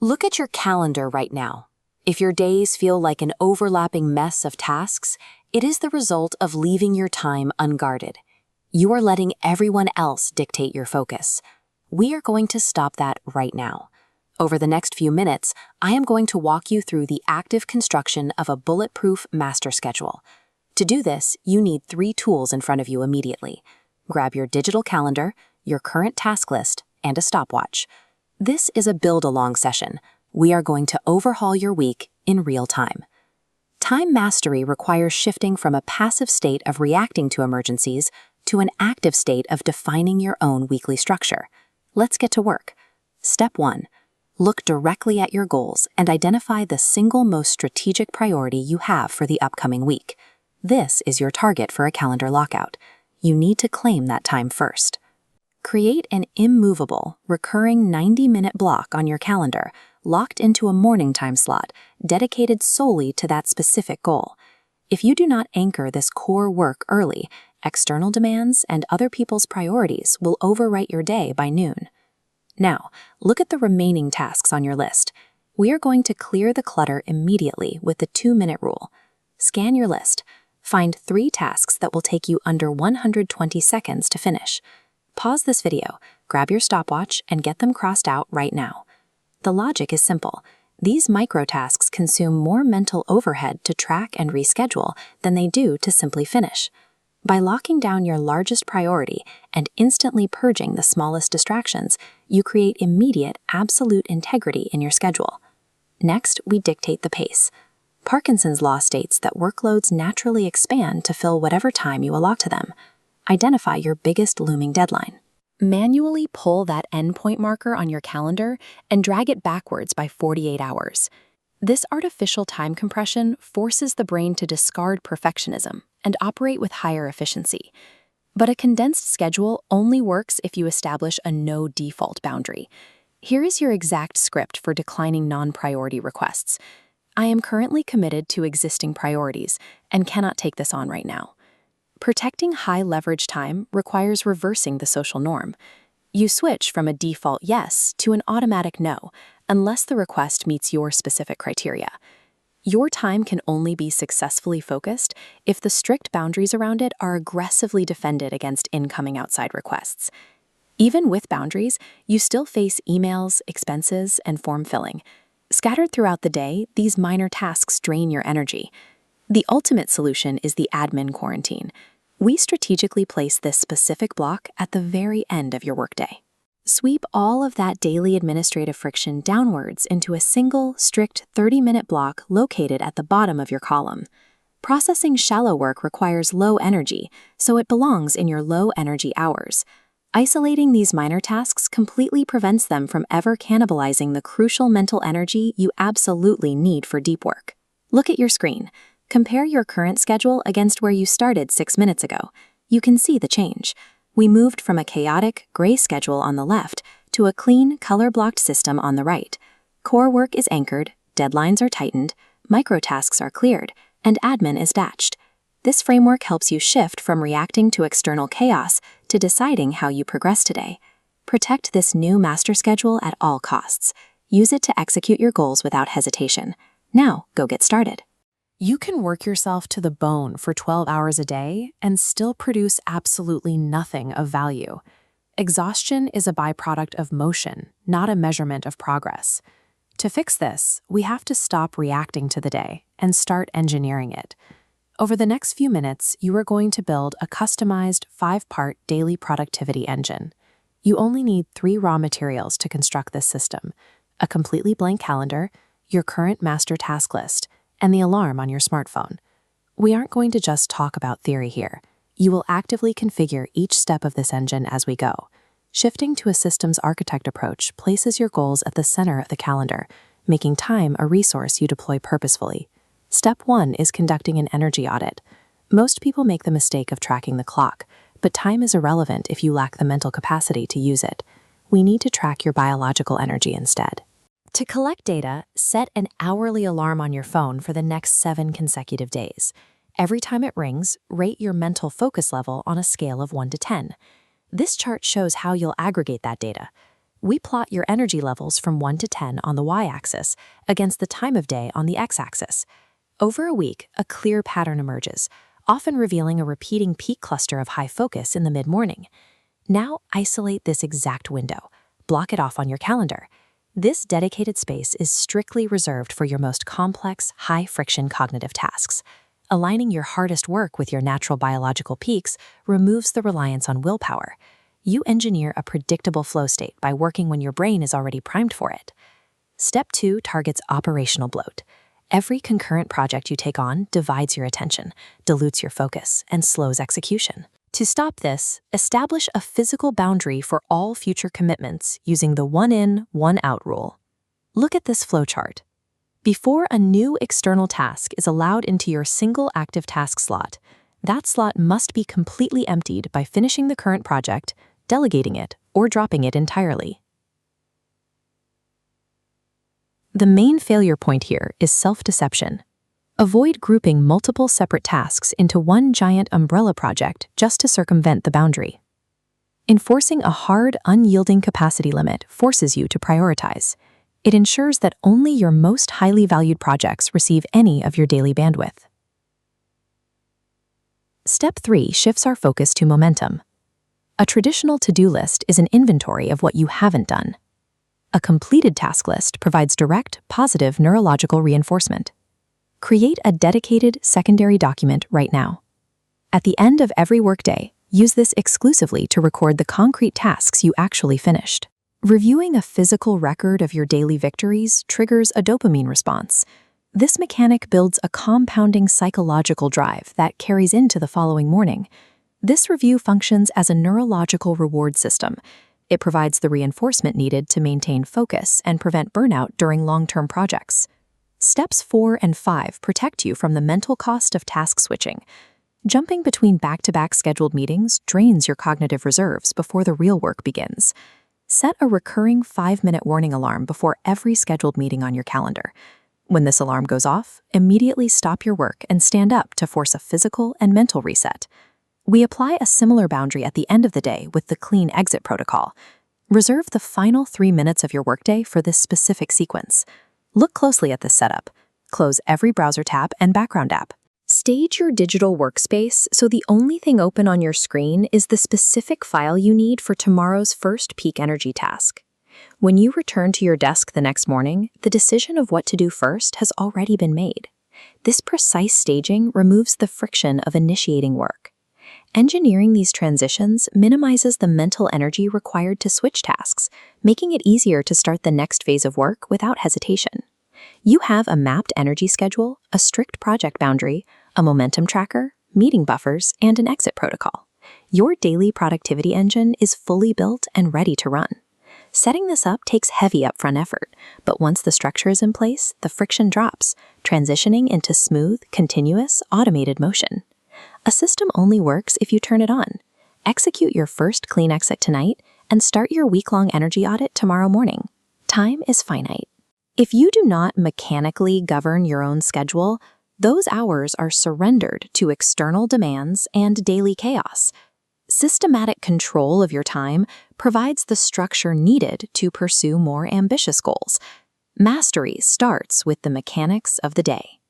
Look at your calendar right now. If your days feel like an overlapping mess of tasks, it is the result of leaving your time unguarded. You are letting everyone else dictate your focus. We are going to stop that right now. Over the next few minutes, I am going to walk you through the active construction of a bulletproof master schedule. To do this, you need 3 tools in front of you immediately. Grab your digital calendar, your current task list, and a stopwatch. This is a build-along session. We are going to overhaul your week in real time. Time mastery requires shifting from a passive state of reacting to emergencies to an active state of defining your own weekly structure. Let's get to work. Step 1. Look directly at your goals and identify the single most strategic priority you have for the upcoming week. This is your target for a calendar lockout. You need to claim that time first. Create an immovable, recurring 90-minute block on your calendar, locked into a morning time slot, dedicated solely to that specific goal. If you do not anchor this core work early, external demands and other people's priorities will overwrite your day by noon. Now, look at the remaining tasks on your list. We are going to clear the clutter immediately with the 2-minute rule. Scan your list. Find 3 tasks that will take you under 120 seconds to finish. Pause this video, grab your stopwatch, and get them crossed out right now. The logic is simple. These micro-tasks consume more mental overhead to track and reschedule than they do to simply finish. By locking down your largest priority and instantly purging the smallest distractions, you create immediate, absolute integrity in your schedule. Next, we dictate the pace. Parkinson's law states that workloads naturally expand to fill whatever time you allot to them. Identify your biggest looming deadline. Manually pull that endpoint marker on your calendar and drag it backwards by 48 hours. This artificial time compression forces the brain to discard perfectionism and operate with higher efficiency. But a condensed schedule only works if you establish a no default boundary. Here is your exact script for declining non-priority requests. I am currently committed to existing priorities and cannot take this on right now. Protecting high-leverage time requires reversing the social norm. You switch from a default yes to an automatic no, unless the request meets your specific criteria. Your time can only be successfully focused if the strict boundaries around it are aggressively defended against incoming outside requests. Even with boundaries, you still face emails, expenses, and form filling. Scattered throughout the day, these minor tasks drain your energy. The ultimate solution is the admin quarantine. We strategically place this specific block at the very end of your workday. Sweep all of that daily administrative friction downwards into a single, strict 30-minute block located at the bottom of your column. Processing shallow work requires low energy, so it belongs in your low-energy hours. Isolating these minor tasks completely prevents them from ever cannibalizing the crucial mental energy you absolutely need for deep work. Look at your screen. Compare your current schedule against where you started 6 minutes ago. You can see the change. We moved from a chaotic, gray schedule on the left to a clean, color-blocked system on the right. Core work is anchored, deadlines are tightened, microtasks are cleared, and admin is datched. This framework helps you shift from reacting to external chaos to deciding how you progress today. Protect this new master schedule at all costs. Use it to execute your goals without hesitation. Now, go get started. You can work yourself to the bone for 12 hours a day and still produce absolutely nothing of value. Exhaustion is a byproduct of motion, not a measurement of progress. To fix this, we have to stop reacting to the day and start engineering it. Over the next few minutes, you are going to build a customized 5-part daily productivity engine. You only need 3 raw materials to construct this system: a completely blank calendar, your current master task list, and the alarm on your smartphone. We aren't going to just talk about theory here. You will actively configure each step of this engine as we go. Shifting to a systems architect approach places your goals at the center of the calendar, making time a resource you deploy purposefully. Step 1 is conducting an energy audit. Most people make the mistake of tracking the clock, but time is irrelevant if you lack the mental capacity to use it. We need to track your biological energy instead. To collect data, set an hourly alarm on your phone for the next 7 consecutive days. Every time it rings, rate your mental focus level on a scale of 1 to 10. This chart shows how you'll aggregate that data. We plot your energy levels from 1 to 10 on the y-axis against the time of day on the x-axis. Over a week, a clear pattern emerges, often revealing a repeating peak cluster of high focus in the mid-morning. Now isolate this exact window. Block it off on your calendar. This dedicated space is strictly reserved for your most complex, high-friction cognitive tasks. Aligning your hardest work with your natural biological peaks removes the reliance on willpower. You engineer a predictable flow state by working when your brain is already primed for it. Step 2 targets operational bloat. Every concurrent project you take on divides your attention, dilutes your focus, and slows execution. To stop this, establish a physical boundary for all future commitments using the 1 in, 1 out rule. Look at this flowchart. Before a new external task is allowed into your single active task slot, that slot must be completely emptied by finishing the current project, delegating it, or dropping it entirely. The main failure point here is self-deception. Avoid grouping multiple separate tasks into one giant umbrella project just to circumvent the boundary. Enforcing a hard, unyielding capacity limit forces you to prioritize. It ensures that only your most highly valued projects receive any of your daily bandwidth. Step 3 shifts our focus to momentum. A traditional to-do list is an inventory of what you haven't done. A completed task list provides direct, positive neurological reinforcement. Create a dedicated secondary document right now. At the end of every workday, use this exclusively to record the concrete tasks you actually finished. Reviewing a physical record of your daily victories triggers a dopamine response. This mechanic builds a compounding psychological drive that carries into the following morning. This review functions as a neurological reward system. It provides the reinforcement needed to maintain focus and prevent burnout during long-term projects. Steps 4 and 5 protect you from the mental cost of task switching. Jumping between back-to-back scheduled meetings drains your cognitive reserves before the real work begins. Set a recurring 5-minute warning alarm before every scheduled meeting on your calendar. When this alarm goes off, immediately stop your work and stand up to force a physical and mental reset. We apply a similar boundary at the end of the day with the clean exit protocol. Reserve the final 3 minutes of your workday for this specific sequence. Look closely at this setup. Close every browser tab and background app. Stage your digital workspace so the only thing open on your screen is the specific file you need for tomorrow's first peak energy task. When you return to your desk the next morning, the decision of what to do first has already been made. This precise staging removes the friction of initiating work. Engineering these transitions minimizes the mental energy required to switch tasks, making it easier to start the next phase of work without hesitation. You have a mapped energy schedule, a strict project boundary, a momentum tracker, meeting buffers, and an exit protocol. Your daily productivity engine is fully built and ready to run. Setting this up takes heavy upfront effort, but once the structure is in place, the friction drops, transitioning into smooth, continuous, automated motion. A system only works if you turn it on. Execute your first clean exit tonight and start your week-long energy audit tomorrow morning. Time is finite. If you do not mechanically govern your own schedule, those hours are surrendered to external demands and daily chaos. Systematic control of your time provides the structure needed to pursue more ambitious goals. Mastery starts with the mechanics of the day.